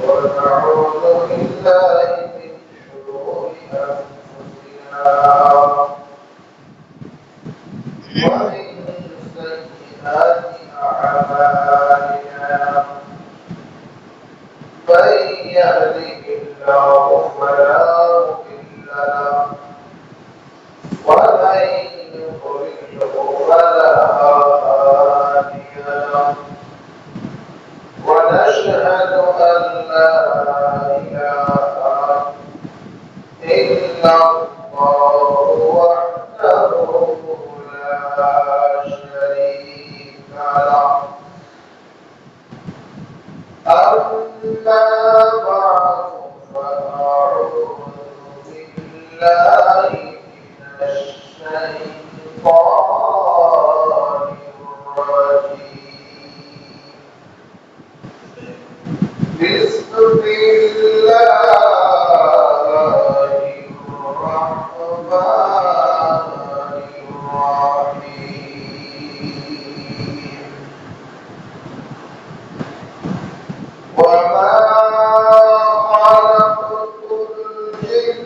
ونعوذ بالله من شرور أنفسنا ومن سيئات أعمالنا من يهده الله فلا مضل له ومن يضلل فلا هادي له ونشهد أن لا إله إلا الله وحده لا شريك له أما بعد فأعوذ بالله من الشيطان الرجيم بسم الله الرحمن الرحيم وما خلقت الجن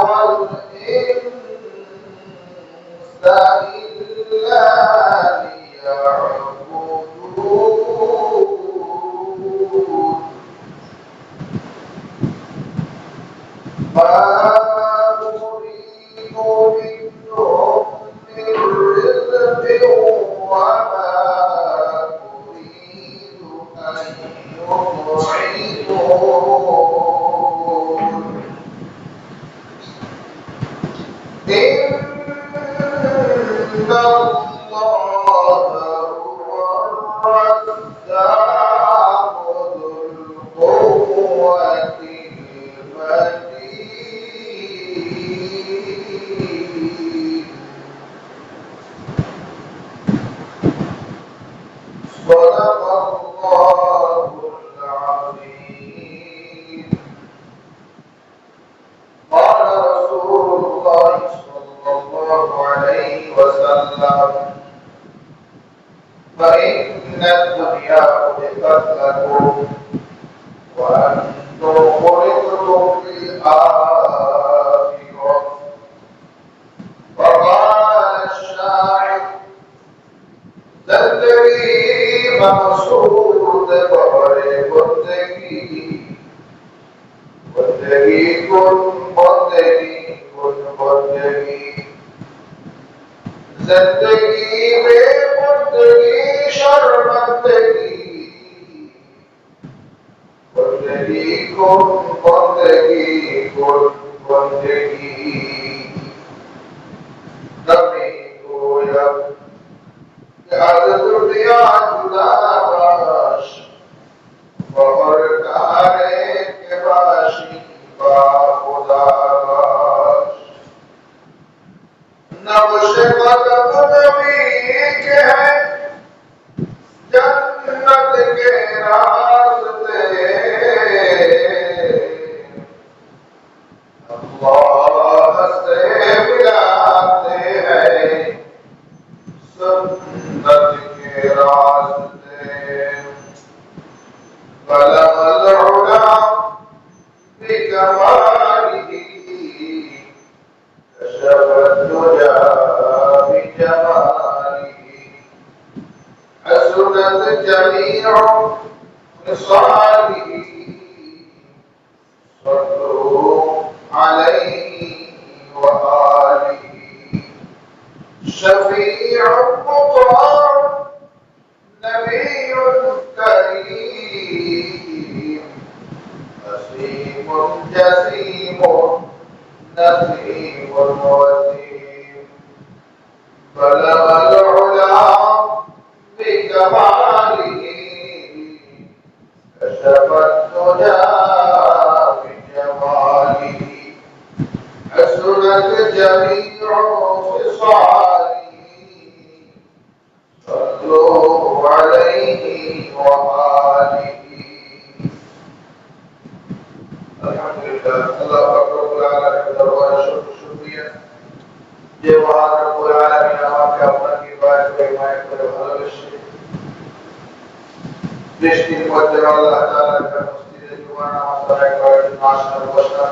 والإنس إلا ليعبدون ما أريد منهم من رزق وما أريد أن يطعمون إن الله هو الرزاق ذو القوة المتين صدق الله العظيم قال رسول الله صلى الله عليه وسلم فإن الدنيا خلقت لكم وأنتم خلقتم في الآخرة وقال الشاعر زندگی مقصود بہرے بندگی کن بندگی زندگی میں بندگی شرمندگی بندگی کن بندگی نبی گویا از دنیا جدا باش بہر کارے کے باشی با خدا باش نبش قدم نبی کے ہیں جنت کے راستے اللہ سے ملاتے ہیں سنت کے راستے بلغ العلا بکمالہ کشف الدجى بجمالہ حسنت جميع خصاله صلوا عليه وآله شفيع مطاع نبي كريم أسيم جسيم نسيم وسيم بلغ العلا بكماله كشف الدجى بجماله حسنت جميع خصاله صلوا عليه وآله الحمد لله الله رب العالمين دربار شكريا যে মহান রব্বুল আলামিন আমাকে আপনাকে ইবাদত করে মায়া করে ভালোবেসে বৃষ্টির মধ্যে আল্লাহ তাআলা মসজিদে জুমার নামাজ আদায় করার জন্য আসার বসার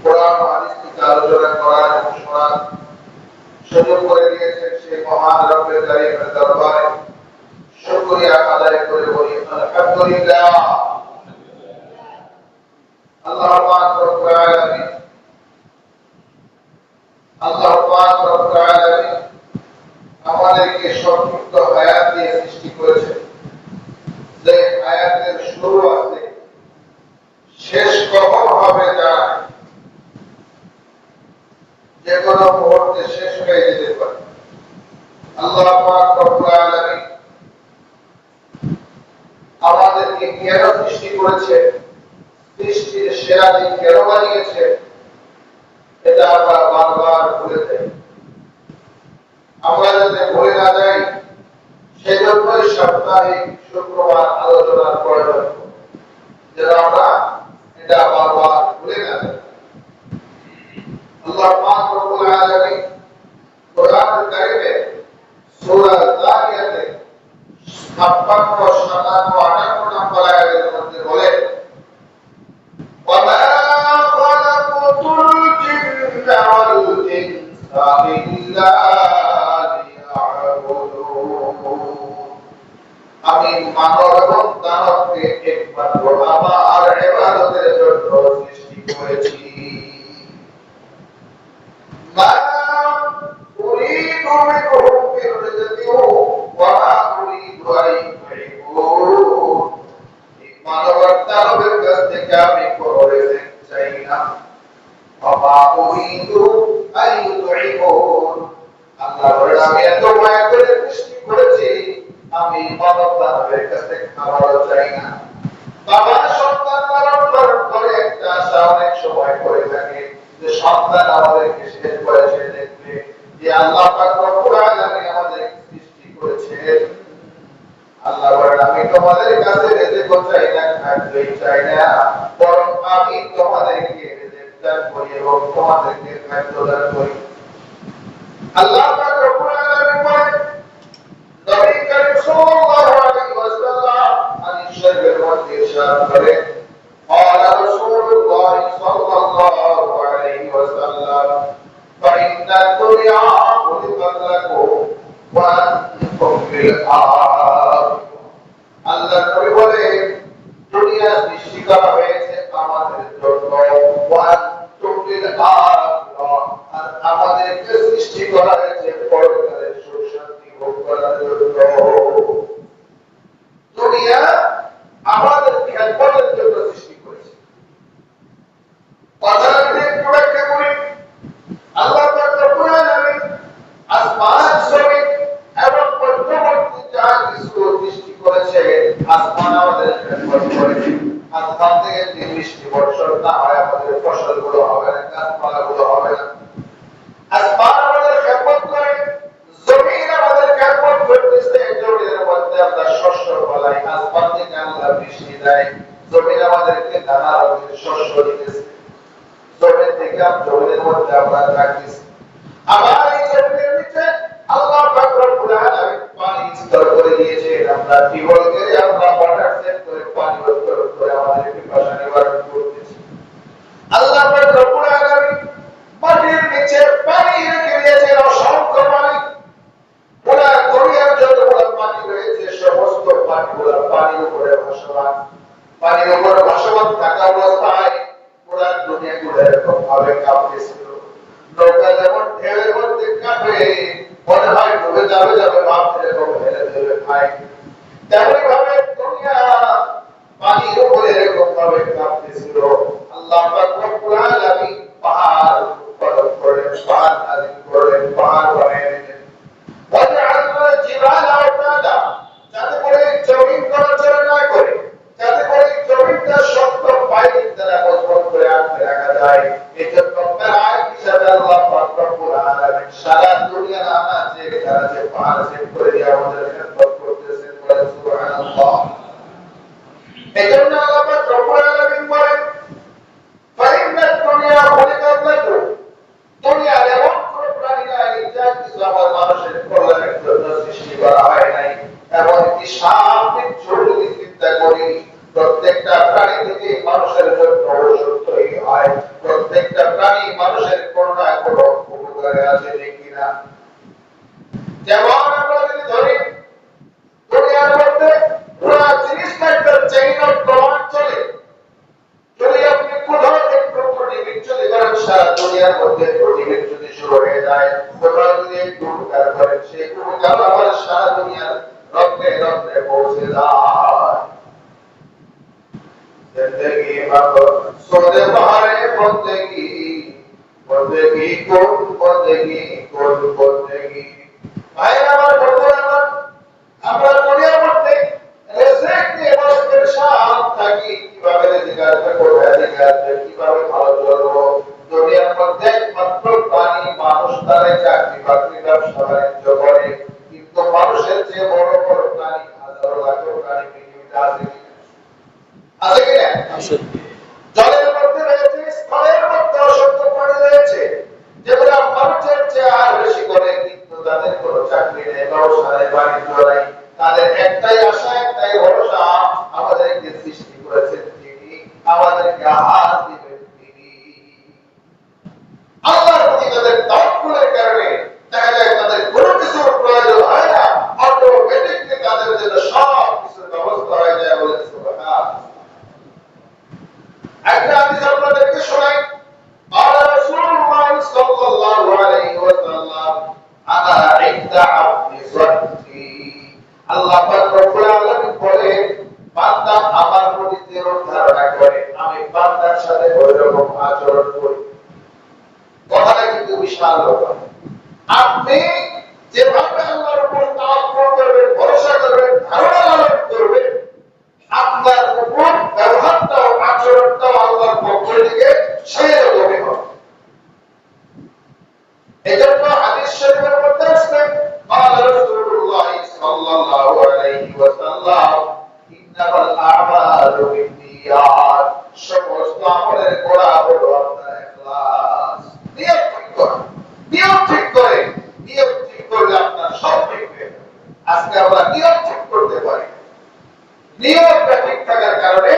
কোরআন ও হাদিস থেকে আলোচনা করার এবং শোনার সুযোগ করে দিয়েছেন সেই মহান রব্বুল কারীমের দরবারে শুকরিয়া আদায় করে বলি আলহামদুলিল্লাহ। আল্লাহ পাক রব্বুল আলামিন আমাদেরকে সংযুক্ত হায়াত দিয়ে সৃষ্টি করেছেন, যে হায়াতের শুরু আছে শেষ কখন হবে জানা নেই, যে কোনো মুহূর্তে শেষ হয়ে যেতে পারে। আল্লাহ পাক রব্বুল আলামিন আমাদেরকে কেন সৃষ্টি করেছে, সৃষ্টির সেরা দিন কেন বানিয়েছে, এটা আমরা বারবার ভুলে যাই। আমরা যাতে ভুলে না যাই সেজন্যই সাপ্তাহিক শুক্রবার আলোচনার প্রয়োজন, যেন আমরা এটা বারবার ভুলে না যাই। আল্লাহ পাক রব্বুল আলামিন কোরআনুল কারীমে সূরা যারিয়াতে 56, 57, 58 নম্বর আয়াতের মধ্যে বলেন, وَمَا خَلَقْتُ الْجِنَّ وَالْإِنسَ إِلَّا لِيَعْبُدُونِ। আমি মানব এবং দানবকে একমাত্র আমার ইবাদতের জন্য সৃষ্টি করেছি। মা উরিদু মিনহুম মিন রিজকিন ওয়া মা উরিদু আন ইউতিউন। মানব দানবের কাছ থেকে আমি কোনো রিজিক চাই না। ওয়া মা উরিদু আন ইউতিউন। আল্লাহ বলেন, আমি এত মায়া করে সৃষ্টি করেছি, আমি মানব দানবের কাছ থেকে খাবারও চাই না। বাবা সন্তান লালন পালন করে একটা আশা অনেক সময় করে থাকে যে সন্তান আমাদেরকে শেষ বয়সে দেখবে যে আল্লাহ পাক রব্বুল আলামিন আমাদের সৃষ্টি করেছেন। আল্লাহ বলেন, আমি তোমাদের কাছে রিজিক চাই না, খাদ্যই চাই না, বরং আমি তোমাদেরকে রিজিক দান করি এবং তোমাদেরকে খাদ্য দান করি। আল্লাহ পাক রব্বুল আলামিন বলেন, নবী করিম সাল্লাল্লাহু আলাইহি ওয়াসাল্লাম হাদিস শরীফের মধ্যে ইরশাদ করেন, قال رسول الله صلى الله عليه وسلم فإن الدنيا خلقت لكم وأنتم فيها। আল্লাহ নবী বলেন, দুনিয়া সৃষ্টি করা হয়েছে আমাদের জন্য, وأنتم فيها, আর আমাদেরকে সৃষ্টি করা হয়েছে পরকালের সুখ শান্তি ভোগ করার জন্য। দুনিয়া আমাদের খেদমতের জন্য সৃষ্টি করেছে। কথাটাকে একটু ব্যাখ্যা করি। আল্লাহ পাক রব্বুল আলামিন আসমান জমিন এবং মধ্যবর্তী যা কিছু সৃষ্টি করেছে, আসমান আমাদের খেদমত করেছে। আসমান থেকে যে বৃষ্টি বর্ষণ না হয় আমাদের ফসলগুলো হবে না, গাছপালাগুলো হবে না। আসমান আমাদের খেদমত করে, জমিন আমাদের খেদমত করতেছে। জমিনের মধ্যে আমরা শস্য ফলাই, আসমান থেকে আল্লাহ বৃষ্টি দেয়, জমিন আমাদেরকে নানা রকমের শস্য দিতেছে। জমিন থেকে জমিনের মধ্যে আমরা থাকতেছি। আবার এই জমিনের নিচে আল্লাহ পাক রব্বুল আলামিন পানি স্তর করে দিয়েছেন। আমরা টিউবওয়েল করে, আমরা ওয়াটার সেট করে পানি উত্তোলন করে আমাদের পিপাসা নিবারণ করতেছি। আল্লাহ পাক রব্বুল আলামিন মাটির নিচে পানি রেখে দিয়েছেন, অসংখ্য পানি। পুরা দুনিয়ার যতগুলো পানি রয়েছে সমস্ত পানিগুলো পানির উপরে ভাসমান। পানির উপরে ভাসমান থাকা অবস্থায় পুরা দুনিয়াগুলো এরকম ভাবে কাঁপতেছিল। নৌকা যেমন ঢেউয়ের মধ্যে কাঁপে, মনে হয় ডুবে যাবে যাবে, ভাবতে এরকম হেলে হেলে খায়, তেমনি ভাবে দুনিয়া পানির উপরে এরকম ভাবে কাঁপতেছিল। আল্লাহ পাক রব্বুল আলামিন পাহাড় উৎপাদন করেন, পাহাড় নাযিল করেন, পাহাড় বানিয়ে দিলেন। وَجَعَلْنَا الْجِبَالَ أَوْتَادًا, যাতে করে জমিন নড়াচড়া না করে, যাতে করে জমিনটা শক্ত পাইপ দ্বারা মজবুত করে আটকে রাখা যায়। এজন্য প্রায় হিসাবে আল্লাহ পাক রব্বুল আলামিন সারা দুনিয়ার আনাচে কানাচে পাহাড় সেট করে দিয়ে আমাদের খেদমত করতেছেন। বলেন সুবহানাল্লাহ। এজন্য আল্লাহ পাক রব্বুল আলামিন বলেন, فَإِنَّ الدُّنْيَا خُلِقَتْ لَكُمْ, দুনিয়ার এমন কোন প্রাণী নাই যা কিছু আমার মানুষের কল্যাণের জন্য সৃষ্টি করা হয় নাই। এমনকি সাপ বিচ্ছু যদি মাতো সোদে বাহারে বন্দেগি বন্দেগি কোন বন্দেগি ভাই আমার বন্ধুরা আমার আমরা দুনিয়ার মধ্যে রিজিক নিয়ে বড় পেরেশান থাকি কিভাবে রিজিক আসবে কোথায় রিজিক আসবে কিভাবে ভালো চলবো দুনিয়ার মধ্যে একমাত্র প্রাণী মানুষ তারে চাকরি বাকরি ব্যবসা বাণিজ্য করে কিন্তু মানুষের চেয়ে বড় বড় প্রাণী হাজার লাখো প্রাণী পৃথিবীতে আছে কি না জলের মধ্যে রয়েছে স্থলের মধ্যে অসংখ্য প্রাণী রয়েছে যেগুলো মানুষের চেয়ে আর বেশি করে কিন্তু তাদের কোনো চাকরি নেই ব্যবসা নেই বাণিজ্য নেই তাদের একটাই আশা একটাই ভরসা আমাদেরকে সৃষ্টি করেছেন তিনি আমাদেরকে আহার দিবেন তিনি আল্লাহর প্রতি তাদের তাওয়াক্কুলের কারণে দেখা যায় তাদের কোনো কিছুর প্রয়োজন হয় না অটোমেটিকলি তাদের জন্য সব কিছুর ব্যবস্থা হয়ে যায় বলে সুবহানাল্লাহ একটা হাদিস আপনাদেরকে শোনাই قال رسول الله صلى الله عليه وسلم انا عند عبد ظني আল্লাহ পাক রব্বুল আলামিন বলেন বান্দা আমার প্রতি যে ধারণা করে আমি বান্দার সাথে ওইরকম আচরণ করি কথাটা কিন্তু বিশাল ব্যাপার আপনি যেভাবে আল্লাহর উপর তাওয়াক্কুল করবেন ভরসা করবেন ধারণা লালন করবেন আপনার উপর ব্যবহারটাও আচরণটাও আল্লাহর পক্ষ থেকে সেই রকমই হবে এজন্য হাদিস শরীফের মধ্যে আছে قال رسول الله صلى الله عليه وسلم انما الاعمال بالنيات সমস্ত আমলের গোড়া হলো আপনার ইখলাস নিয়ত ঠিক করে নিয়ত ঠিক করলে আপনার সব ঠিক হবে আজকে আমরা নিয়ত ঠিক করতে পারি নিয়তটা ঠিক থাকার কারণে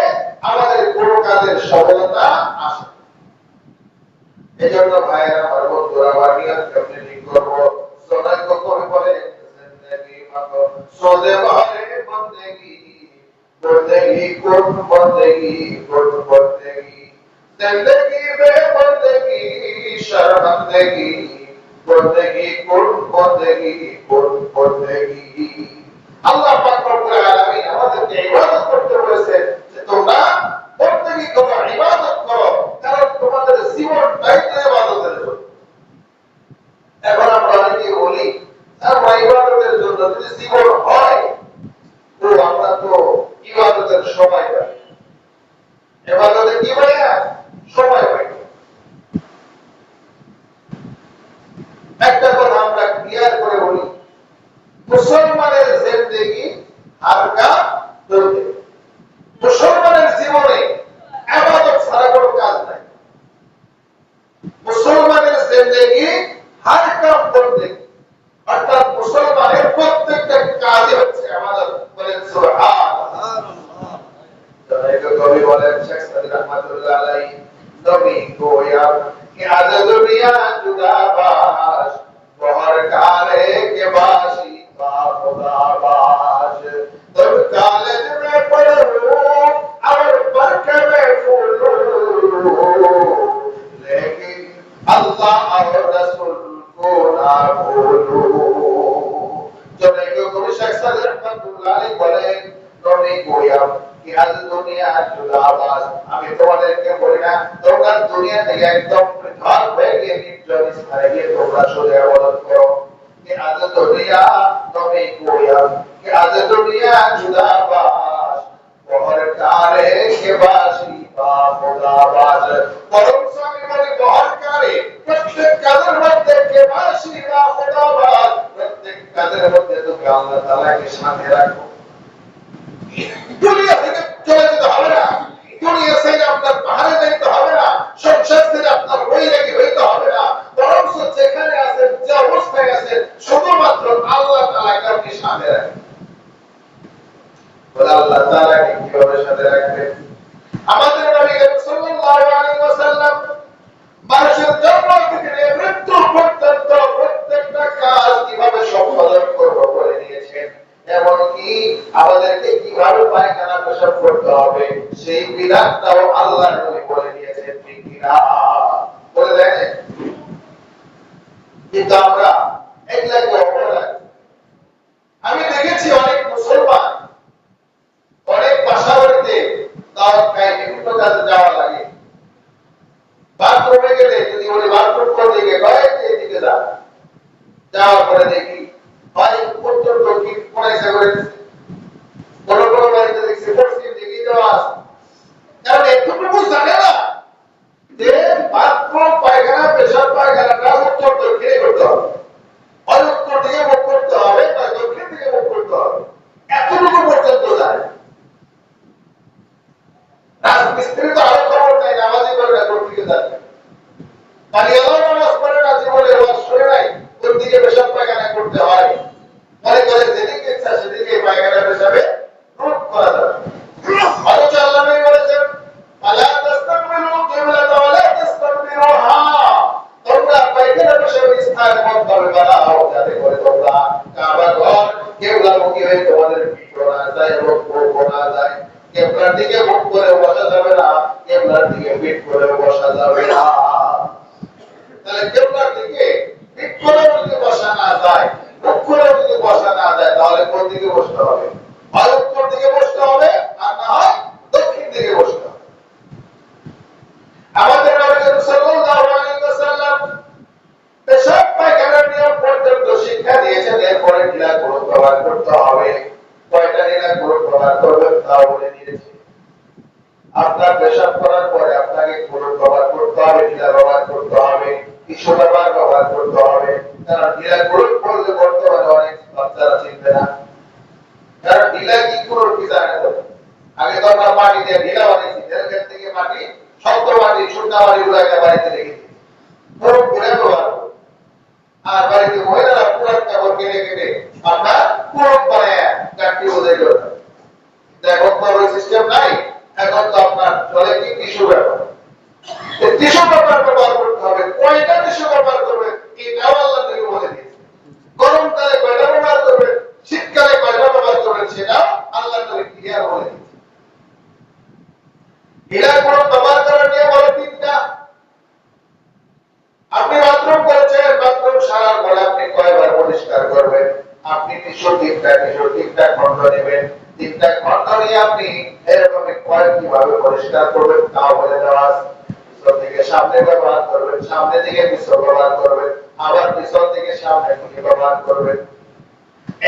আমাদের কোনো কাজের সফলতা আসে এজন্য ভাইয়েরা আমার বন্ধুরা আমার নিয়ত কেমনে ঠিক করবো সোনাই কবি বলে জিন্দেগি মাতো সোদে বাহারে বন্দেগি বন্দেগি কোন বন্দেগি জিন্দেগি বে বন্দেগি শর্মন্দগি বন্দেগি কোন বন্দেগি আল্লাহ পাক রব্বুল আলামিন আমাদেরকে ইবাদত করতে বলেছেন যে তোমরা বন্দেগি করো ইবাদত করো কারণ তোমাদের জীবনটাই তো ইবাদতের জন্য এখন আমরা অনেকে বলি আমরা ইবাদতের জন্য যদি জীবন হয় তো আমরা তো ইবাদতের সময় পাই ইবাদতে কি পাই না সময় পাই একটা কথা আমরা ক্লিয়ার করে বলি মুসলমানের জিন্দেগি হারকা দৌড়ে মুসলমানের জীবনে ইবাদত ছাড়া কোনো কাজ নাই মুসলমানের জিন্দেগি হারকা দৌড়ে অর্থাৎ মুসলমানের প্রত্যেকটা কাজই হচ্ছে ইবাদত বলেন সুবহানাল্লাহ জনাব কবি বলেন শেখ সাদি রহমাতুল্লাহ আলাইহি নবী গোয়া कि आज दुनिया जुदाबाश बहर काले के बाशी खुदाबाश तुम कॉलेज में पढ़ो और बरक में फूलो लेकिन अल्लाह और रसूल को ना भूलो जब एक गुरु शख्स रहमतुल्लाह अलैहि बोले नबी गोया कि आज दुनिया जुदाबाश আমি তোমাদেরকে বলি না তোমরা দুনিয়া থেকে একদম পৃথক হয়ে গিয়ে নির্জন স্থানে গিয়ে তোমরা শুধু ইবাদত করো कि आज दुनिया नबी गोया कि आज दुनिया जुदाबाश बहर कारे के बाशी बा खुदाबाश বরং আমি বলি বহর কারে প্রত্যেক কাজের মধ্যে কে বাশি বা খুদাবাশ প্রত্যেক কাজের মধ্যে তুমি আল্লাহ তাআলাকে সাথে রাখো দুনিয়া থেকে চলে যেতে হবে না দুনিয়া ছেড়ে আপনার পাহাড়ে যেতে হবে না সংসার ছেড়ে আপনার বৈরাগী হইতে হবে না বরং যেখানে আছেন যে অবস্থায় আছেন শুধুমাত্র আল্লাহ তাআলাকে আপনি সাথে রাখেন বলে আল্লাহ তাআলাকে কিভাবে সাথে রাখবেন আমাদের নবী সাল্লাল্লাহু আলাইহি ওয়াসাল্লাম মানুষের জন্ম থেকে মৃত্যু পর্যন্ত প্রত্যেকটা কাজ কিভাবে সম্পাদন করবো বলে দিয়েছেন এমনকি আমাদেরকে কিভাবে পায়খানা পেশাব করতে হবে সেই বিধানটাও আল্লাহ নবী বলে দিয়েছেন ঠিক কিনা বলে দেখেন কিন্তু আমরা এগুলাকে অবহেলা আমি দেখেছি অনেক মুসলমান অনেক বাসাবাড়িতে দাওয়াত খায় বিভিন্ন কাজে যাওয়া পড়া যায়। কেবলার দিকে মুখ করে বসা যাবে না, কেবলার দিকে পিঠ করে বসা যাবে না। তাহলে কেবলার দিকে পিঠ করে যদি বসা না যায়, মুখ করে যদি বসা না যায়, তাহলে কোন দিকে বসতে হবে? হয় উত্তর দিকে বসতে হবে, আর না হয় দক্ষিণ দিকে বসতে হবে। আমাদের নবী সাল্লাল্লাহু আলাইহি ওয়াসাল্লাম পেশাব পায়খানার নিয়ম পর্যন্ত শিক্ষা দিয়েছেন। এরপরে ঢিলা গোলক ব্যবহার করতে হবে। কয়টা ঢিলা গোলক ব্যবহার করবেন তাও বলে দিয়েছে। আপনার পেশাব করার পরে আপনাকে গোলক ব্যবহার করতে হবে, ঢিলা ব্যবহার করতে হবে, টিস্যু ব্যবহার করতে হবে। কারণ ঢিলা গোলক করলে বর্তমানে অনেক বাচ্চারা চিনবে না। কারণ ঢিলা কি কোনো কি জানে না। আগে তো আমরা মাটি দিয়ে ঢিলা বানিয়েছি, এর থেকে মাটি শক্ত মাটি শুকনা মাটি গুলাকে বাড়িতে রেখে দিই, পুরো ঢিলা ব্যবহার করি। আর বাড়িতে মহিলারা পুরো কাপড় কেটে কেটে আপনার পুরো বানায় কাটি বোঝাই করে। এখন তো ওই সিস্টেম নাই। এখন তো আপনার চলে কি টিস্যু ব্যবহার। টিস্যু ব্যবহার করতে হবে। কয়টা টিস্যু ব্যবহার করবেন এটাও আল্লাহ নবী বলে দিয়েছে। গরমকালে কয়টা ব্যবহার করবেন, শীতকালে কয়টা ব্যবহার করবেন সেটাও আল্লাহ নবী ক্লিয়ার বলে দিয়েছে। ঢিলা গোলক ব্যবহার করার নিয়ম হলো তিনটা। আপনি বাথরুম করেছেন, বাথরুম সারার পরে আপনি কয়বার পরিষ্কার করবেন? আপনি তিনটা খন্ড নেবেন। তিনটা খন্ড নিয়ে আপনি এরকম কিভাবে পরিষ্কার করবেন তাও বলে দেওয়া আছে। পিছন থেকে সামনে ব্যবহার করবেন, সামনে থেকে পিছন ব্যবহার করবেন, আবার পিছন থেকে সামনে দিকে ব্যবহার করবেন।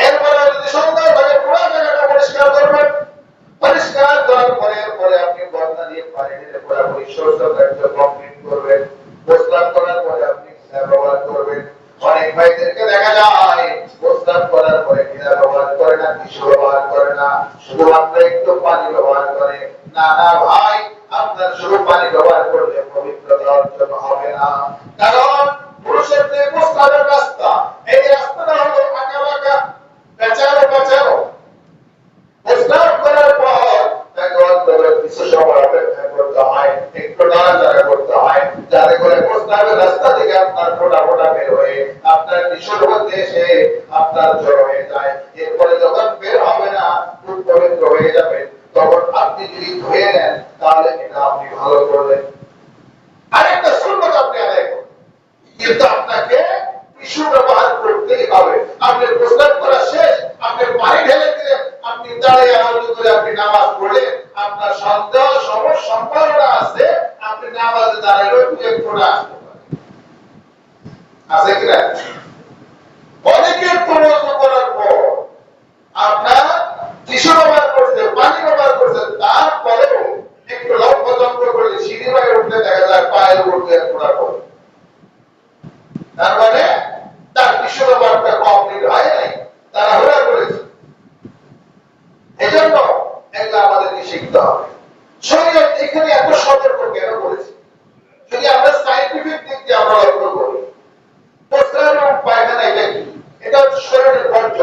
এরপরে যদি সুন্দরভাবে পুরো জায়গাটা পরিষ্কার করবেন, পরিষ্কার করার পরে আপনি বর্ণা দিয়ে পানি দিয়ে পুরোপুরি শৌচকার্য কমপ্লিট করবেন। প্রস্রাব করার পরে আপনি ব্যবহার করবেন। অনেক ভাইদেরকে দেখা যায় প্রস্রাব করার পরে ঢিলা ব্যবহার করে না, টিস্যু ব্যবহার করে না, শুধুমাত্র একটু পানি ব্যবহার করে। না না ভাই, আপনার শুধু পানি ব্যবহার করলে পবিত্রতা অর্জন হবে না। কারণ পুরুষের যে প্রস্রাবের রাস্তা, এই রাস্তাটা হলো আঁকা বাঁকা, পেঁচানো। প্রস্রাব করার পর কিছু সময় অপেক্ষা করতে হয়, একটু নাড়াচাড়া করতে হয়, যাতে করে প্রস্রাবের রাস্তা থেকে আপনার ফোঁটা ফোঁটা বের হয়ে আপনার টিস্যুর মধ্যে এসে আপনার জ্বর হয়ে যায়। এরপরে যখন বের হবে না, পবিত্র হয়ে যাবে, তখন আপনি যদি ধুয়ে নেন তাহলে এটা আপনি ভালো করলেন। আরেকটা সুন্নাত আপনি আদায় করুন, কিন্তু আপনাকে টিস্যু ব্যবহার করতেই হবে। আপনি প্রস্রাব করা শেষ, আপনি পানি ঢেলে দিলেন, আপনি দাঁড়িয়ে আনন্দ করে আপনি নামাজ পড়লেন, আপনার সন্দেহ সম্ভাবনা আছে আপনি নামাজে দাঁড়ালেও এক ফোঁটা আসতে পারে। আছে কিনা? অনেকের প্রবর্তন করার পর আপনার টিস্যু ব্যবহার করছে, পানি ব্যবহার করছে, তারপরেও একটু লম্ব করলে সিঁড়ি বাইরে উঠলে দেখা যায় পায়ের উপর দিয়ে ফোঁটা পড়ে। তার মানে তার টিস্যু ব্যবহারটা কমপ্লিট হয় নাই, তারা হয়ে করেছে। এজন্য এগুলো আমাদেরকে শিখতে হবে। শরীয়ত এখানে এত সতর্ক কেন করেছে? যদি আমরা সায়েন্টিফিক দিক দিয়ে আমরা লক্ষ্য করি, প্রস্রাব এবং পায়খানা এটা কি? এটা হচ্ছে শরীরের বর্জ্য।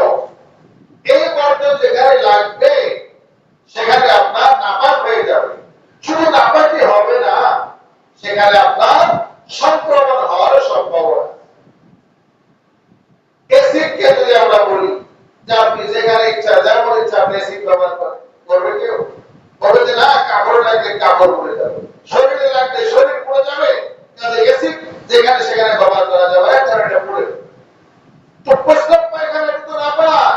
এই বর্জ্য যেখানে লাগবে সেখানে আপনার নাপাক হয়ে যাবে। শুধু নাপাকই হবে না, সেখানে আপনার সংক্রমণ হওয়ার সম্ভাবনা। এসিডকে যদি আমরা বলি যে আপনি যেখানে ইচ্ছা যেমন ইচ্ছা আপনি এসিড ব্যবহার করবে, কেউ বলবে যে না কাপড় লাগলে কাপড় পরে যাবে, শরীরে লাগলে শরীর পড়ে যাবে, কাজে এসিড যেখানে সেখানে ব্যবহার করা যাবে না, কারণ এটা পড়ে। তো প্রস্রাব পায়খানা কিন্তু নাপাক।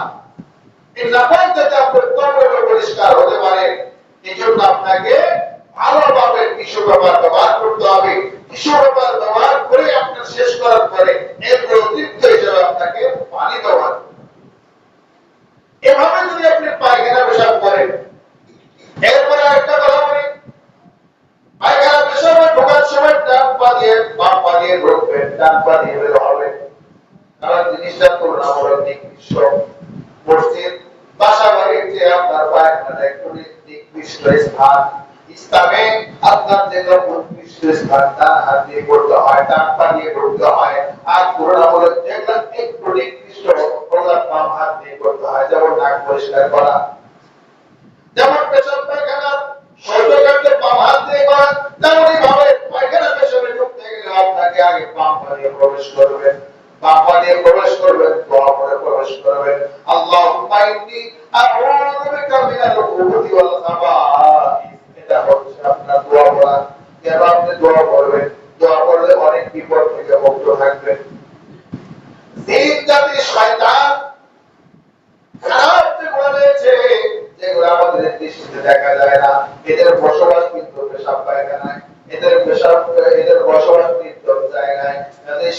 এই নাপাক যাতে আপনার ত্বক পরিষ্কার হতে পারে, এই জন্য আপনাকে ভালোভাবে টিস্যু ব্যবহার করতে হবে। টিস্যু ব্যবহার করে আপনার শেষ করার পরে এর অতিরিক্ত হিসেবে আপনাকে পানি ব্যবহার করতে হবে। এভাবে যদি আপনি পায়খানা পেশাব করেন, এরপরে আরেকটা কথা বলি, পায়খানা পেশাবে ঢোকার সময় ডান পা দিয়ে বাম পা দিয়ে ঢুকবেন, ডান পা দিয়ে বের হবেন। কারণ জিনিসটা তুলনামূলক নিকৃষ্ট। মসজিদ বাসা বাড়ির যে আপনার পায়খানা একটু নিকৃষ্ট স্থান, ইসলামে আপনার যেটা উৎকৃষ্ট স্থান ডান হাত দিয়ে করতে হয়, ডান পা দিয়ে করতে হয়। আর তুলনামূলক যেগুলো একটু নিকৃষ্ট ওগুলো বাম হাত দিয়ে করতে হয়। যেমন নাক পরিষ্কার করা, যেমন পেশাব পায়খানা শৌচকার্য বাম হাত দিয়ে করা, তেমনই ভাবে পায়খানা পেশাবে ঢুকতে গেলে আপনাকে আগে বাম পা দিয়ে প্রবেশ করবেন, বাম পা দিয়ে প্রবেশ করবেন, দোয়া করে প্রবেশ করবেন। আল্লাহুম্মা ইন্নী আউযু বিকা মিনাল খুবুতি ওয়াল খাবাইস, এটা হচ্ছে আপনার দোয়া করা। কেন আপনি দোয়া করবেন? দোয়া করলে অনেক বিপদ থেকে মুক্ত থাকবেন। জিন জাতি শয়তান খারাপ যেগুলো রয়েছে, যেগুলো আমাদের দৃষ্টিতে দেখা যায় না, এদের বসবাস কিন্তু পেশাব পায়খানায়, এদের বসবাস নির্জন জায়গায়।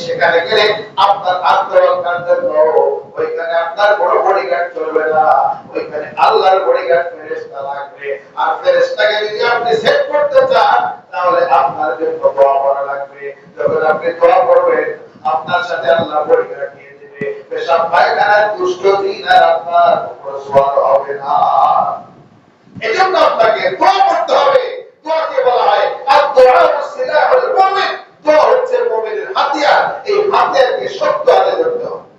সেখানে গেলে আপনার আত্মরক্ষার জন্য ওইখানে আপনার বড় বডিগার্ড চলবে না, ওইখানে আল্লাহর বডিগার্ড ফেরেশতা লাগবে। আর ফেরেশতাকে যদি আপনি সেট করতে চান, তাহলে আপনার জন্য দোয়া করা লাগবে। যখন আপনি দোয়া করবেন, আপনার সাথে আল্লাহ বডিগার্ড নিয়ে দেবে, পেশাব পায়খানার দুষ্ট জিন আর আপনার উপর সওয়ার হবে না। এজন্য আপনাকে দোয়া করতে হবে। দোয়াকে বলা হয় আদ-দুআ সিলাহুল মুমিন। দোয়া হচ্ছে মুমিনের হাতিয়ার। এই হাতিয়ারকে শক্ত হাতে ধরতে হবে।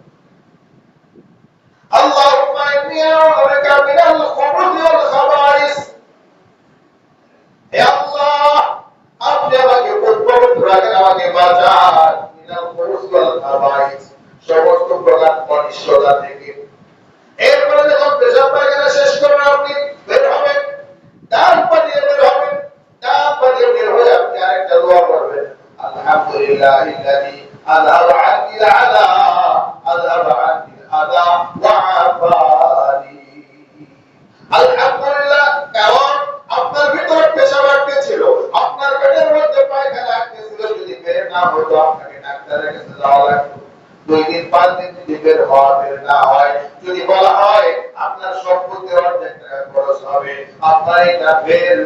আল্লাহুম্মা ইন্নী আউযু বিকা মিনাল খুবুথি ওয়াল খাবাইস। হে আল্লাহ, আপনি আমাকে পবিত্র রাখেন, আমাকে বাঁচান মিনাল খুবুথি ওয়াল খাবাইস, সমস্ত প্রকার অনিষ্টতা থেকে। এরপরে যখন পেশাব পায়খানা শেষ করবেন, আপনি বের হবেন, ডান পা দিয়ে বের হবেন। ডান পা দিয়ে বের হয়ে আপনি আরেকটা দোয়া করবেন, আলহামদুলিল্লাহিল্লাযী আযহাবা আন্নিল আযা আযহাবা আন্নিল আযা ওয়া আফানি। আলহামদুলিল্লাহ, কারণ আপনার ভিতরে পেশাব আটকে ছিল, আপনার পেটের মধ্যে পায়খানা আটকে ছিল। যদি বের না হতো, আপনাকে ডাক্তারের কাছে যাওয়া লাগতো। 2 দিন 5 দিন যদি বের না হয়, যদি বলা হয় আপনার সম্পত্তির অর্ধেক টাকা খরচ হবে, আপনার এটা বের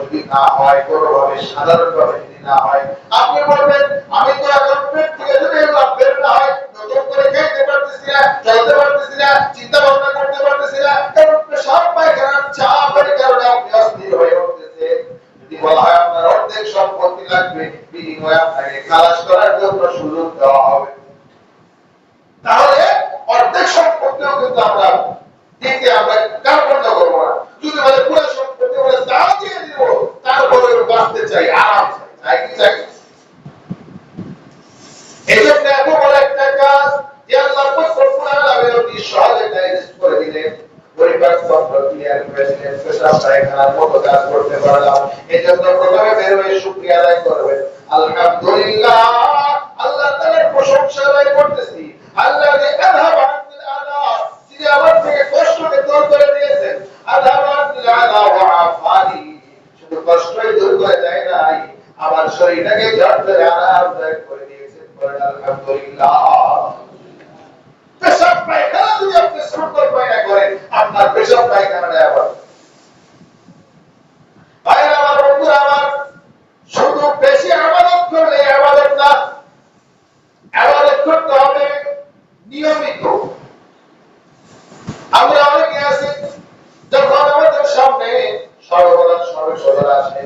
যদি না হয়, কোনোভাবে সাধারণভাবে যদি না হয়, আপনি বলবেন আমি তো এখন পেট থেকে যদি এগুলো বের না হয়, নতুন করে খেতে পারতেছি না, চলতে পারতেছি না, চিন্তা ভাবনা করতে পারতেছি না, কারণ সব পায়খানার চাপের কারণে আপনি অস্থির হয়ে উঠতেছে। যদি বলা হয় আপনার অর্ধেক সম্পত্তি লাগবে, বিনিময়ে আপনাকে খালাস করার জন্য সুযোগ দেওয়া হবে, তাহলে অর্ধেক সম্পত্তিও কিন্তু আমরা দিতে আমরা কার্পণ্য করবো না। যদি বলে পুরো সম্পত্তি বলে তা দিয়ে দিব, তারপরে বাঁচতে চাই, আরাম চাই, কি চাই? এই জন্য এত বড় একটা কাজ যে আল্লাহ রব্বুল আলামিন অতি সহজে ডাইজেস্ট করে দিলেন, পরিবার চক্র ক্লিয়ার করে দিলেন, পেশাব পায়খানার মতো কাজ করতে পারলাম। এই জন্য প্রথমে বের হয়ে শুকরিয়া আদায় করবেন, আলহামদুলিল্লাহ, আল্লাহ তাআলার প্রশংসা আদায় করতেছি। আল্লাযী আযহাবা আন্নিল আযা, যিনি আমার থেকে কষ্টকে দূর করে দিয়েছেন। আযহাবা আন্নিল আযা ওয়া আফানি, শুধু কষ্টই দূর করে দেয় নাই, আমার শরীরটাকে ঝরঝরে আরামদায়ক করে দিয়েছেন। বলেন আলহামদুলিল্লাহ। পেশাব পায়খানা যদি আপনি সুন্দর পায়খানা করেন, আপনার পেশাব পায়খানাটা আবার ভাইরা আমার, বন্ধুরা আমার, শুধু বেশি ইবাদত করলে ইবাদত না, ইবাদত করতে হবে নিয়মিত। আমরা অনেকে আছি, যখন আমাদের সামনে সর্বদা সর্বসদা আসে,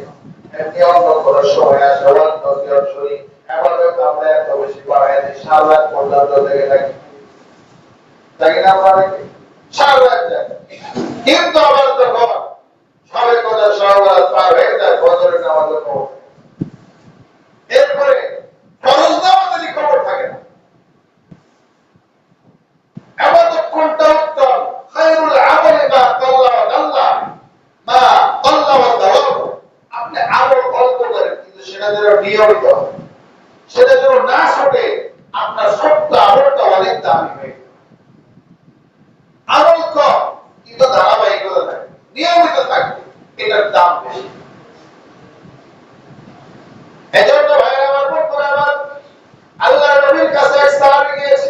এমনি অন্য কোনো সময় আসে, অন্য শরীর ইবাদত আমরা এত বেশি বাড়াই দিই, সারা রাত পর্যন্ত লেগে থাকি, তাই না? আমরা সারা রাত যাই, কিন্তু আবার যখন সবের কথা সর্বদা পার হয়ে যায়, বছরের আমাদের খবর, এরপরে খরচ আমাদেরই খবর থাকে না। ইবাদত কোনটা উত্তম? খায়রুল আমালি মা কাল্লা ওয়া দাল্লা, মা কাল্লা ওয়া দাওয়াম। আপনি আমল অল্প করেন, কিন্তু সেটা যেন নিয়মিত হয়, সেটা যেন না ছুটে, আপনার সত্য আমলটা অনেক দামি হয়ে যায়। আমল কম কিন্তু ধারাবাহিকতা থাকে, নিয়মিত থাকবে, এটার দাম বেশি। এজন্য ভাইরা আমার, বন্ধুরা আমার, আল্লাহর নবীর কাছে এক সাহাবী গিয়েছে।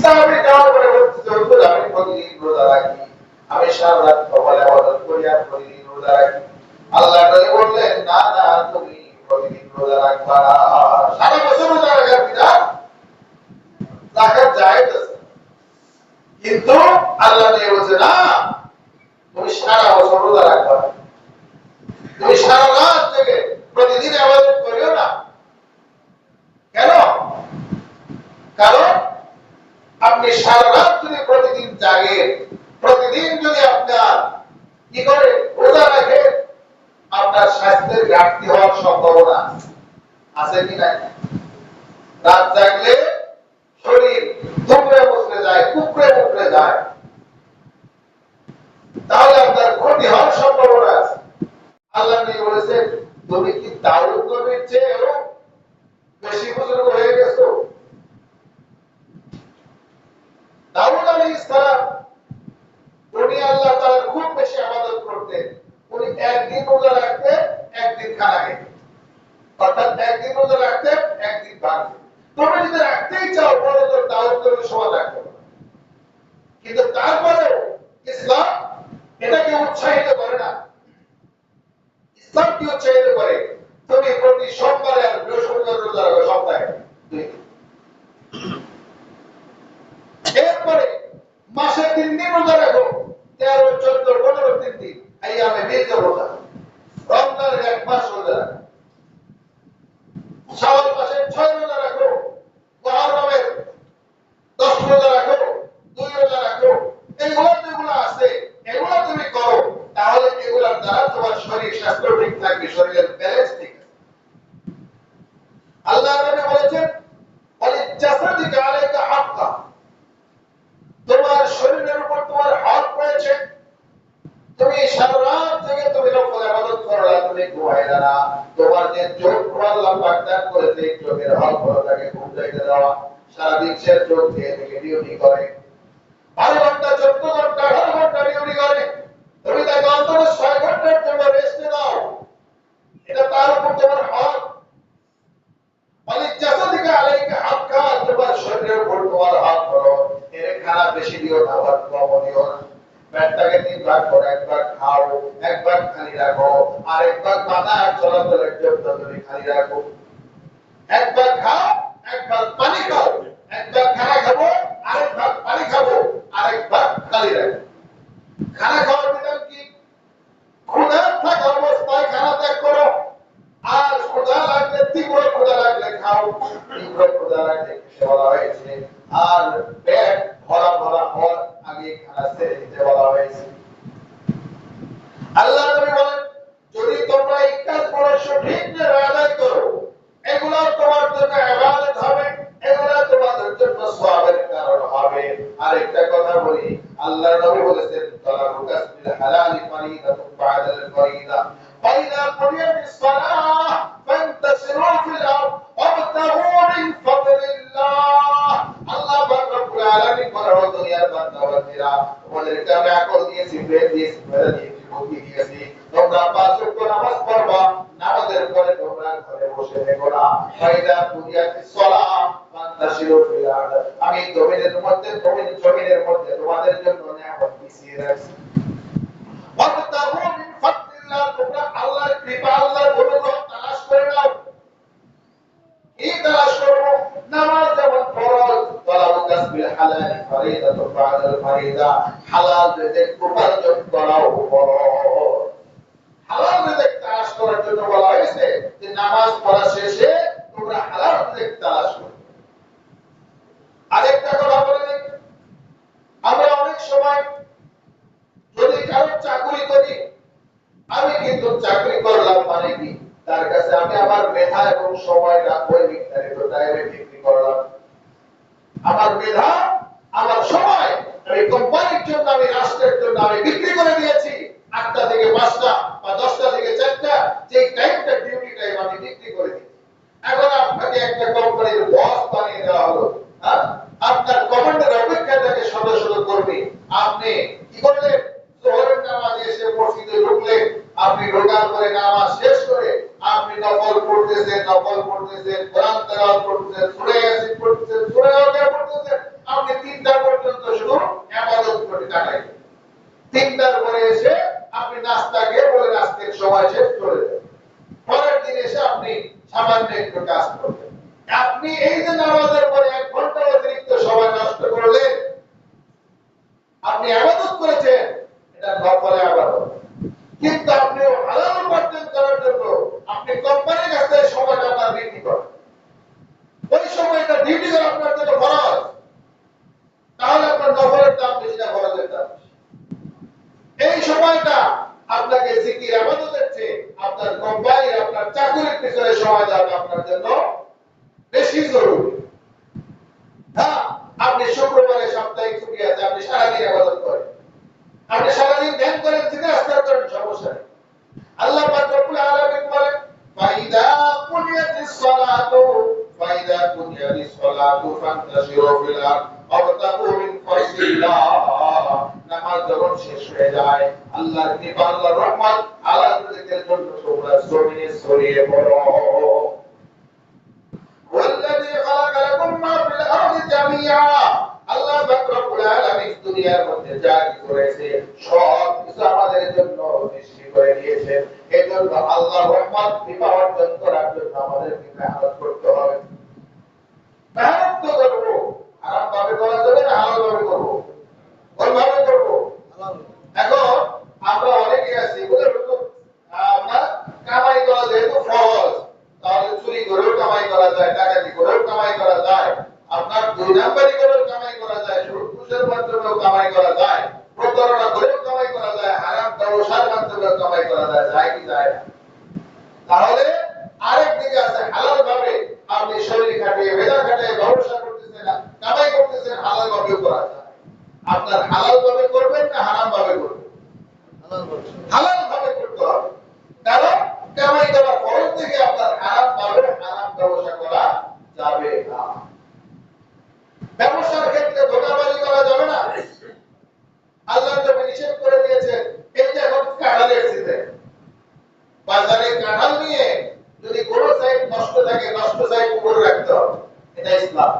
সাহাবী যাওয়ার পরে বলছে, হুজুর, আমি প্রতিদিন রোজা রাখি, আমি সারা রাত কবলে ইবাদত করি, আর প্রতিদিন রোজা রাখি। আল্লাহর নবী বললেন, না না, তুমি প্রতিদিন রোজা রাখবা না, সারা বছর রোজা রাখার বিধান রাখা জায়েজ আছে, কিন্তু আল্লাহ নবী বলছে, না, তুমি সারা বছর রোজা রাখবা না, তুমি সারা রাত জেগে প্রতিদিন ইবাদত করিও না। কেন? কারণ আপনি সারা রাত যদি প্রতিদিন জাগেন, প্রতিদিন যদি আপনার কি করে রোজা রাখেন, আপনার স্বাস্থ্যের ঘাটতি হওয়ার সম্ভাবনা আছে কি নাই? রাত জাগলে শরীর দুমড়ে মুচড়ে যায়, কুকড়ে মুকড়ে যায়, তাহলে আপনার ক্ষতি হওয়ার একদিন রোজা রাখতে একদিন খানা খেতে, অর্থাৎ একদিন রোজা রাখতে একদিন ভাঙবে। তুমি যদি রাখতেই চাও বলে তো দাওয়াত করে সমান রাখতে হবে, কিন্তু তারপরেও ইসলাম এটাকে উৎসাহিত করে না। ইসলাম কি উৎসাহিত করে? তুমি প্রতি সোমবারে আর বৃহস্পতিবার রোজা রাখো সপ্তাহে 2 দিন। এরপরে মাসে 3 দিন রোজা রাখো, 13, 14, 15, 3 দিন আইয়ামে বীজ রোজা। রমজানের 1 মাস রোজা রাখো, শাওয়াল মাসে 6 রোজা রাখো, মুহররমের 10 রোজা রাখো, 2 রোজা রাখো। এগুলো যেগুলো আছে এগুলো তুমি করো, তাহলে এগুলোর দ্বারা তোমার শরীর স্বাস্থ্য ঠিক থাকবে, শরীরের ব্যালেন্স ঠিক আছে। আল্লাহ নবী বলেছেন ওয়ালিজাসাদিকা আলাইকা হাক্কা, তোমার শরীরের উপর তোমার হক রয়েছে। তুমি সারা রাত জেগে তুমি নফল ইবাদত করলা, তুমি ঘুমাইলা না, তোমার যে চোখ আল্লাহ পাক দান করেছে, চোখের হক হলো তাকে ঘুম যাইতে দেওয়া। সারাদিন সে চোখ দিয়ে থেকে ডিউটি করে, 12 ঘন্টা, 14 ঘন্টা, 18 ঘন্টা ডিউটি করে, তুমি তাকে অন্তত 6 ঘন্টার জন্য রেস্ট দাও, এটা তার উপর তোমার হক। ওয়ালিজাসাদিকা আলাইকা হাক্কা, তোমার শরীরের উপর তোমার হক হলো এর খানা বেশি দিও না, আবার কম দিও না। পেটটাকে 3 ভাগ করে, 1 ভাগ খাও, 1 ভাগ খালি রাখো, আর 1 ভাগ পাতা চলাচলের জন্য তুমি খালি রাখো। 1 ভাগ খাও, 1 ভাগ পানি খাও, 1 ভাগ খানা খাবো, আরেক ভাগ পানি খাবো, আরেক ভাগ খালি রাখো। খানা খাওয়ার বিধান কি? ক্ষুধা থাকা অবস্থায় খানা ত্যাগ করো, আর ক্ষুধা লাগলে, তীব্র ক্ষুধা লাগলে খাও, তীব্র ক্ষুধা লাগলে খেতে বলা হয়েছে। আর পেট ভরা ভরা হওয়ার আগে খানা ছেড়ে দিতে বলা হয়েছে। আল্লাহ নবী বলেন যদি তোমরা এই কাজগুলো সঠিকভাবে আদায় করো, এগুলো তোমার জন্য ইবাদত হবে, এগুলো তোমাদের জন্য সওয়াবের কারণ হবে। আরেকটা কথা বলি, আল্লাহ নবী বলেছেন তালাবু কাসবিল হালালি ফারিদাতুন বা'দাল ফারিদা, ফাইদা কুরিয়াতিস সালাহ ফান্তাশিরু ফিল আরদ ওয়াবতাগু মিন ফাদলিল্লাহ। আল্লাহ পাক রব্বুল আলামিন বলেন দুনিয়ার বান্দাবান্দিরা, তোমাদেরকে আমি আকল দিয়েছি, ব্রেন দিয়েছি, মেধা দিয়েছি, বুদ্ধি দিয়েছি, তোমরা 5 ওয়াক্ত নামাজ পড়বা, নামাজের পরে তোমরা ঘরে বসে থেকো না। ফাইদা কুরিয়াতিস সালাহ ফান্তাশিরু ফিল আরদ, আমি জমিনের মধ্যে তোমাদের জন্য নিয়ামত বিছিয়ে রাখছি। ওয়াবতাগু মিন ফাদলিল্লাহ, তোমরা আল্লাহর কৃপা, আল্লাহর অনুগ্রহ তালাশ করে নাও। এই তালাশ করব, নামাজ যেমন ফরজ, তালাবু কাসবিল হালালি ফারিদাতুন বা'দাল ফারিদা, হালাল রিজিক উপার্জন করাও ফরজ। হালাল রিজিক তালাশ করার জন্য বলা হয়েছে যে নামাজ পড়া শেষে তোমরা হালাল রিজিক তালাশ করো। আরেকটা কথা বলে দিই, আমরা অনেক সময় যদি কারো চাকরি করি, আমি কিন্তু চাকরি করলাম মানে কি, তার কাছে আমি আমার মেধা এবং সময়টা ওই নির্ধারিত টাইমে বিক্রি করলাম। আমার মেধা, আমার সময় আমি কোম্পানির জন্য, আমি রাষ্ট্রের জন্য আমি বিক্রি করে দিয়েছি। 8টা থেকে 5টা বা 10টা থেকে 4টা, যে টাইমটা ডিউটি টাইম আমি বিক্রি করে দিয়েছি। এখন আপনাকে একটা কোম্পানির বস বানিয়ে দেওয়া হলো, হ্যাঁ, আপনার কমান্ডার অপেক্ষা থাকে শত শত কর্মী। আপনি কি করলেন? জোহরের নামাজে এসে মসজিদে ঢুকলেন, আপনি ঢোকার পরে নামাজ শেষ করে আপনি নফল পড়তেছেন, কোরআন তেলাওয়াত করতেছেন, সূরা ইয়াসিন পড়তেছেন, সূরা ওয়াকিয়া পড়তেছেন, আপনি 3টা পর্যন্ত শুধু ইবাদত করে কাটাইলেন। 3টার পরে এসে আপনি নাস্তা খেয়ে বলেন আজকের সময় শেষ, চলে যান। পরের দিন এসে আপনি সামান্য একটু কাজ করবেন। আপনি এই যে নামাজের পরে 1 ঘন্টা অতিরিক্ত সময় নষ্ট করলেন, আপনি ইবাদত করেছেন, এটা নফল ইবাদত। কিন্তু আপনি হালাল উপার্জন করার জন্য আপনি কোম্পানির কাছে সময়টা আপনার বিক্রি করেন, ওই সময়টা ডিউটি করা আপনার জন্য ফরজ, তাহলে আপনার নফলের দাম বেশি না ফরজের দাম বেশি? এই সময়টা আপনাকে জিকির ইবাদতের চেয়ে আপনার কোম্পানি, আপনার চাকরির পিছনে সময় দেওয়া আপনার জন্য বেশি জরুরি। হ্যাঁ, আপনি শুক্রবারে সাপ্তাহিক ছুটি আছে, আপনি সারাদিন ইবাদত করেন, আপনি সারাদিন ধ্যান করেন, জিকির আজকার করেন, সমস্যা নেই। আল্লাহ পাক রব্বুল আলামিন বলেন ফাইদা কুনিয়াতিস সালাতু ফান্তাশিরু ফিল আরদ ওয়াবতাগু মিন ফাদলিল্লাহ। নামাজ যখন শেষ হয়ে যায়, আল্লাহর কৃপা, আল্লাহর রহমত, আল্লাহর তোমরা জমিনে ছড়িয়ে পড়ো। ওয়াল্লাযী খালাকা লাকুম মা ফিল আরদি জামিআ, আল্লাহ পাক রব্বুল আলামিন দুনিয়ার মধ্যে যা কিছু রয়েছে সব কিছু আমাদের জন্য সৃষ্টি করে দিয়েছেন। এজন্য আল্লাহর রহমত বিবাহ অর্জন করার জন্য আমাদেরকে মেহনত করতে হবে। মেহনত তো করবো, হারাম ভাবে করা যাবে না, হালাল ভাবে করবো। কোন ভাবে করবো? এখন আমরা অনেকে আছি বলে আমরা কামাই করা যেহেতু ফরজ, তাহলে চুরি করেও কামাই করা যায়, ডাকাতি করেও কামাই করা যায়, আপনার দুই নাম্বারি করেও কামাই করা যায়, সুদ ঘুষের মাধ্যমেও কামাই করা যায়, প্রতারণা করেও কামাই করা যায়, হারাম ব্যবসার মাধ্যমেও কামাই করা যায়, যায় কি যায় না? তাহলে আরেক দিকে আছে হালাল ভাবে আপনি শরীর খাটিয়ে মেধা খাটিয়ে ব্যবসা করতেছেন, কামাই করতেছেন, হালাল ভাবেও করা যায়। আপনার হালাল ভাবে করবেন না হারাম ভাবে করবেন? হালাল ভাবে করতে হবে, কারণ কামাই করা ফরজ থেকে আপনার হারাম ভাবে হারাম ব্যবসা করা যাবে না। ব্যবসার ক্ষেত্রে ধোঁকাবাজি করা যাবে না, আল্লাহ নবী নিষেধ করে দিয়েছেন। এই যে এখন কাঁঠালের সিজন, বাজারে কাঁঠাল নিয়ে যদি কোনো সাইড নষ্ট থাকে, নষ্ট সাইড উপরে রাখতে হবে, এটা ইসলাম।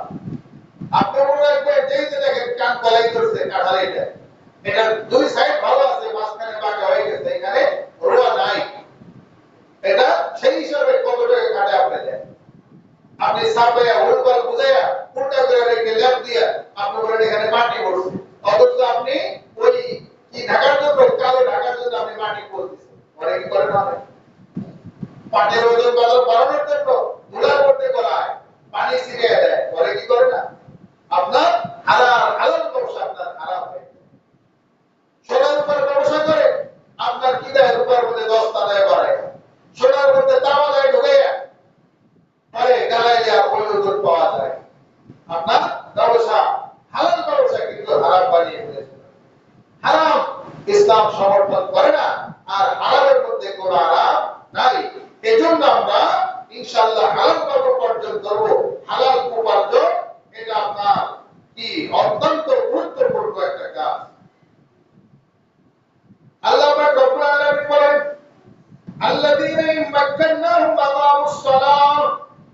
আপনি মনে রাখবেন যেই যে দেখেন কান কলাই করছে কাঁঠাল, এটা দুই সাইড ভালো আছে, মাঝখানে বাঁকা হয়ে গেছে, এখানে রোয়া নাই, এটা সেই হিসাবে কত টাকা কাটে আপনি দেন? আপনি সাপাইয়া উল্টাল বুঝাইয়া উল্টা করে রেখে ল্যাপ দিয়া আপনি বলেন এখানে মাটি পড়ছে, অথচ আপনি ওই কি ঢাকার জন্য, কালো ঢাকার জন্য আপনি মাটি পড়তেছেন। পরে কি করে না, পাটের ওজন বাড়ানোর জন্য ধুলার মধ্যে গলায় পানি ছিটিয়ে দেয়, পরে কি করে না? আপনার হালাল ব্যবসা আপনার খারাপ হয়। সোনার উপর ব্যবসা করে আপনার কি দেয়? রূপার মধ্যে 10 টাকায় বাড়ায়, সোনার মধ্যে তামা দেয় ঢুকে পরে গালায় দেওয়া ওজন পাওয়া যায়। আপনার ব্যবসা হালাল ব্যবসা কিন্তু হারাম বানিয়ে ফেলেছে। হারাম ইসলাম সমর্থন করে না, আর হারামের মধ্যে কোনো আরাম নাই। এজন্য আমরা ইনশাআল্লাহ হালাল ভাবে উপার্জন করব। হালাল উপার্জন এটা আপনার কি অত্যন্ত গুরুত্বপূর্ণ একটা কাজ। আল্লাহ পাক রব্বুল আলামিন বলেন, আল্লাযীনা ইম্মাক্কানাহুম আকামুস সালাহ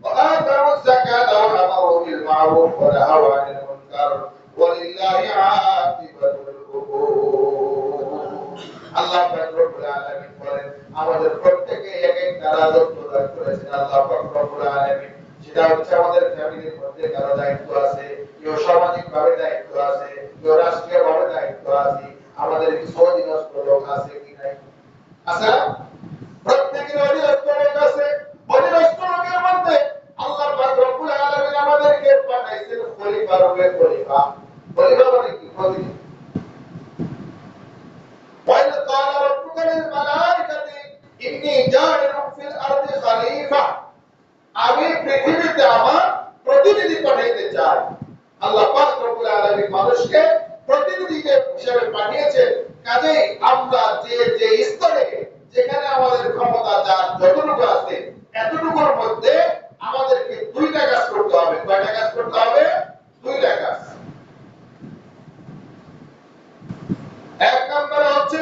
ওয়া আতাউয যাকাতা ওয়া আমারু বিল মা'রুফ ওয়া নাহাউ আনিল মুনকার ওয়া লিল্লাহি আকিবাতুল উমুর। আল্লাহ পাক রব্বুল আলামিন বলেন, আমাদের প্রত্যেককে এক একটা রাজত্ব দান করেছেন আল্লাহ পাক রব্বুল আলামিন। সেটা হচ্ছে আমাদের ফ্যামিলির মধ্যে কারো দায়িত্ব আছে, কেউ সামাজিক ভাবে দায়িত্ব আছে, কেউ রাষ্ট্রীয় ভাবে দায়িত্ব আছে, আমাদের কিছু অধীনস্থ লোক আছে কি নাই? আছে না? প্রত্যেকের অধীনস্থ লোক আছে। অধীনস্থ লোকের মধ্যে আল্লাহ পাক রব্বুল আলামিন আমাদেরকে পাঠাইছেন খলিফা রূপে। খলিফা খলিফা মানে কি? প্রতিনিধি। وَإِذْ قَالَ رَبُّكَ لِلْمَلَائِكَةِ إِنِّي جَاعِلٌ فِي الْأَرْضِ خَلِيفَةً, আমি পৃথিবীতে আমার প্রতিনিধি পাঠাইতে চাই। আল্লাহ পাক রব্বুল আলামিন মানুষকে প্রতিনিধি হিসেবে পাঠিয়েছেন। কাজেই আমরা যে যে স্তরে যেখানে আমাদের ক্ষমতা যার যতটুকু আছে, এতটুকুর মধ্যে আমাদেরকে দুইটা কাজ করতে হবে। কয়টা কাজ করতে হবে? দুইটা কাজ। এক নম্বরে হচ্ছে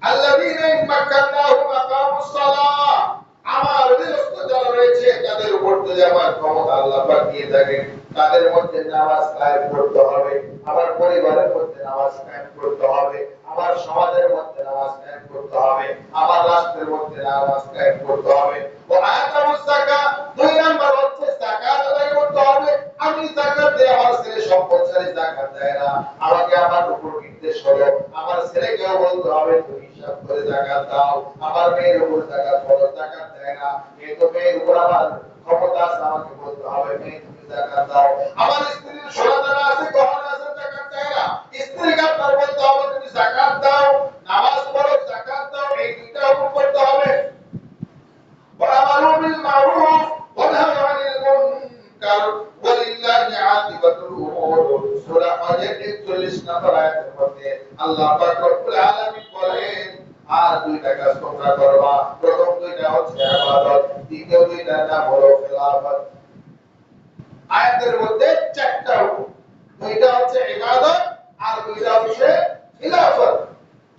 আল্লাযীনা ইম্মাক্কানাহুম আকামুস সালাহ, আমার অধীনস্থ যারা রয়েছে তাদের উপর যদি আমার ক্ষমতা আল্লাহ পাক দিয়ে থাকেন, তাদের মধ্যে নামাজ কায়েম করতে হবে, আমার পরিবারের মধ্যে নামাজ কায়েম করতে হবে, আমার সমাজের মধ্যে নামাজ কায়েম করতে হবে, আমার রাষ্ট্রের মধ্যে নামাজ কায়েম করতে হবে। ওয়া আতাউয যাকাত, দুই নাম্বার হচ্ছে যাকাত আদায় করতে হবে। আমি যাকাত দেই, আমার ছেলে সম্পদশালী যাকাত দেয় না, আমাকে আমার উপর নির্দেশ হলো আমার ছেলেকেও বলতে হবে তুমি হিসাব করে যাকাত দাও। আমার মেয়ের উপর যাকাত ফরজ, যাকাত দেয় না, এই তো মেয়ের উপর আমার ক্ষমতা আছে, আমাকে বলতে হবে মেয়ে তুমি যাকাত দাও। আমার স্ত্রীর সোনা দানা আছে, গহনা আছে, যাকাত দেয় না, স্ত্রীকে আপনার বলতে হবে তুমি যাকাত দাও, নামাজ পড়ো, যাকাত দাও, এই দুইটা হুকুম করতে হবে। وَأَمَرُوا بِالْمَعْرُوفِ وَنَهَوْا عَنِ الْمُنكَرِ وَلِلَّهِ عَاقِبَةُ الْأُمُورِ। সূরা হজের 41 নম্বর আয়াতের মধ্যে আল্লাহ পাক রব্বুল আলামিন বলেন, আর দুইটা কাজ তোমরা করবা। প্রথম দুইটা হচ্ছে ইবাদত, দ্বিতীয় দুইটা নাম হলো খেলাফত। আয়াতের মধ্যে চারটা হুকুম, দুইটা হচ্ছে ইবাদত আর দুইটা হচ্ছে খিলাফত।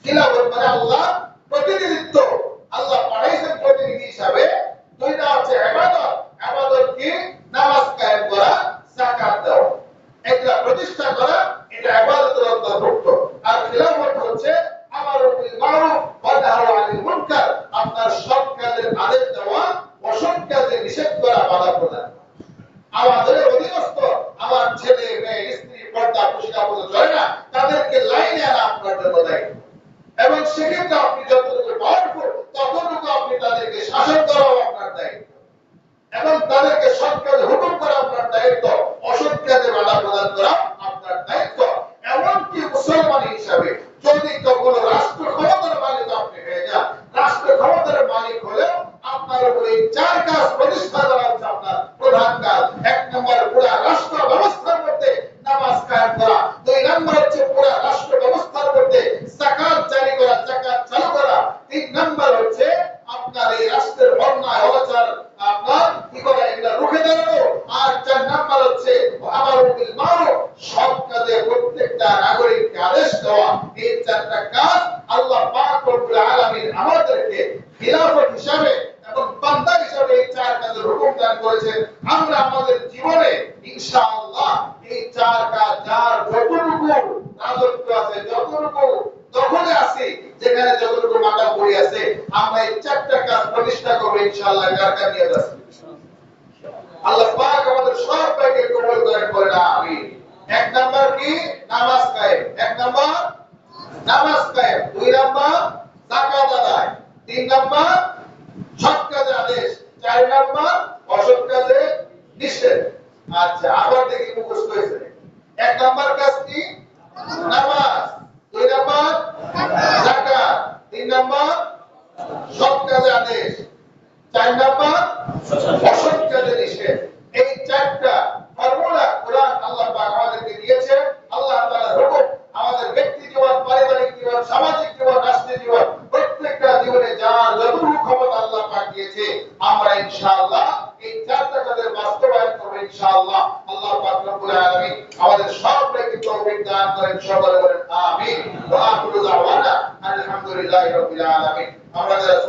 খিলাফত মানে আল্লাহ প্রতিনিধিত্ব, আল্লাহ পাঠাইছেন প্রতিনিধি আপনার সৎ কাজের আদেশ দেওয়া, অসৎ কাজে নিষেধ করা, বাধা প্রদান। আমাদের অধীনস্থ আমার ছেলে মেয়ে স্ত্রী পর্দা পুশিকা পর্যন্ত চলে না, তাদেরকে লাইনে আনা আপনার জন্য দায়িত্ব। এবং সেক্ষেত্রে আপনি যতটুকু পাওয়ারফুল ততটুকু আপনি তাদেরকে শাসন করাও আপনার দায়িত্ব, এবং তাদেরকে সৎ কাজে হুকুম করা আপনার দায়িত্ব, অসৎ কাজে বাধা প্রদান করা আপনার দায়িত্ব। এমনকি মুসলমান হিসাবে যদি কখনো রাষ্ট্র ক্ষমতার মালিক আপনি হয়ে যান, রাষ্ট্র ক্ষমতার মালিক হলেও আপনার উপরে চার কাজ প্রতিষ্ঠা করা হচ্ছে আপনার প্রধান কাজ। এক নম্বর, পুরো রাষ্ট্র ব্যবস্থার মধ্যে নামাজ কায়েম করা। দুই নম্বর হচ্ছে পুরো রাষ্ট্র ব্যবস্থার মধ্যে যাকাত জারি করা, যাকাত চালু করা। তিন নম্বর হচ্ছে আপনার এই রাষ্ট্রের অন্যায় অনাচার আপনার কি করে এগুলা রুখে দাঁড়ানো। আর চার নম্বর হচ্ছে আমারুল বিল মারুফ, সৎ কাজে প্রত্যেকটা নাগরিককে আদেশ দেওয়া। এই চারটা কাজ আল্লাহ পাক রব্বুল আলামিন আমাদেরকে খিলাফত হিসাবে এবং বান্দা হিসাবে এই চার কাজের হুকুম দান করেছেন। আমরা আমাদের জীবনে ইনশাআল্লাহ এই চার কাজ, যার যতটুকু রাজত্ব আছে, যতটুকু দখলে আছে, যেখানে যতটুকু মাথা পড়ে আছে, আমরা এই চারটা কাজ প্রতিষ্ঠা করব ইনশাআল্লাহ। কার নিয়ে যাচ্ছে আল্লাহ পাক আমাদের সবাইকে কবুল করেন, আমিন। এক নাম্বার কি? নামাজ কায়েম। এক নাম্বার নামাজ কায়েম। দুই নাম্বার যাকাত আদায়। তিন নাম্বার সৎ কাজে আদেশ। চার নাম্বার অসৎ কাজে নিষেধ। আচ্ছা, আবার দেখি মুখস্থ হয়েছে। এক নাম্বার কাজ কি? নামাজ। দুই নাম্বার যাকাত। তিন নাম্বার সৎ কাজে আদেশ। চার নাম্বার অসৎ কাজে নিষেধ। এই চারটা ফর্মুলা কোরআন আল্লাহ পাক আমাদেরকে দিয়েছে। আল্লাহ তাআলার হুকুম আমাদের ব্যক্তি জীবন, পারিবারিক জীবন, সামাজিক জীবন, রাষ্ট্রীয় জীবন, প্রত্যেকটা জীবনে যার যতটুকু ক্ষমতা আল্লাহ পাক দিয়েছে, আমরা ইনশাআল্লাহ এই চারটা কাজের বাস্তবায়ন করব ইনশাআল্লাহ। আল্লাহ পাক রব্বুল আলামিন আমাদের সবাইকে তৌফিক দান করেন, সকলে বলেন আমিন। ওয়া আখিরু দাওয়ানা আলহামদুলিল্লাহি রাব্বিল আলামিন। আমরা যারা